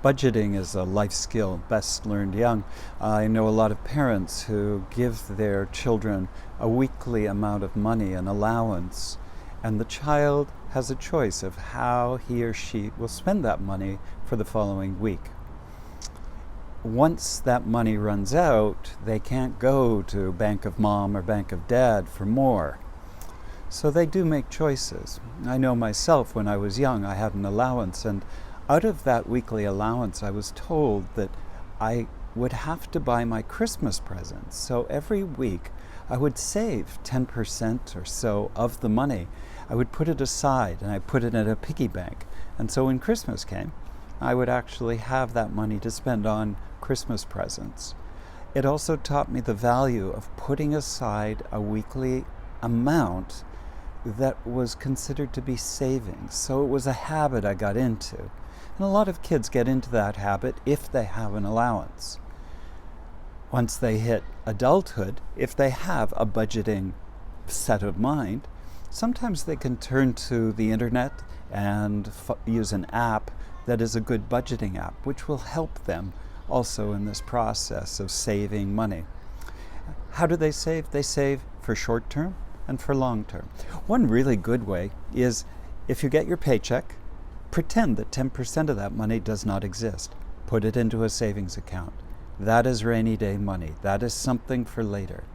Budgeting is a life skill best learned young. I know a lot of parents who give their children a weekly amount of money, an allowance, and the child has a choice of how he or she will spend that money for the following week. Once that money runs out, they can't go to Bank of Mom or Bank of Dad for more. So they do make choices. I know myself, when I was young, I had an allowance, and out of that weekly allowance, I was told that I would have to buy my Christmas presents. So every week, I would save 10% or so of the money. I would put it aside, and I put it in a piggy bank. And so when Christmas came, I would actually have that money to spend on Christmas presents. It also taught me the value of putting aside a weekly amount that was considered to be savings. So it was a habit I got into. And a lot of kids get into that habit if they have an allowance. Once they hit adulthood, if they have a budgeting set of mind, sometimes they can turn to the internet and use an app that is a good budgeting app, which will help them also in this process of saving money. How do they save? They save for short term and for long term. One really good way is, if you get your paycheck, pretend that 10% of that money does not exist. Put it into a savings account. That is rainy day money. That is something for later.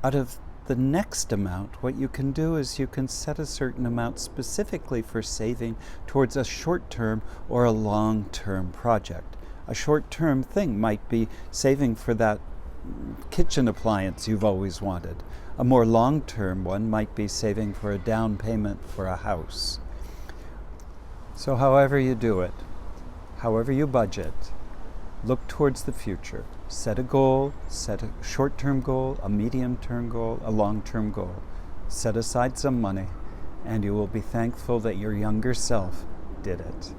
Out of the next amount, what you can do is you can set a certain amount specifically for saving towards a short-term or a long-term project. A short-term thing might be saving for that kitchen appliance you've always wanted. A more long-term one might be saving for a down payment for a house. So however you do it, however you budget, look towards the future. Set a goal, set a short-term goal, a medium-term goal, a long-term goal. Set aside some money, and you will be thankful that your younger self did it.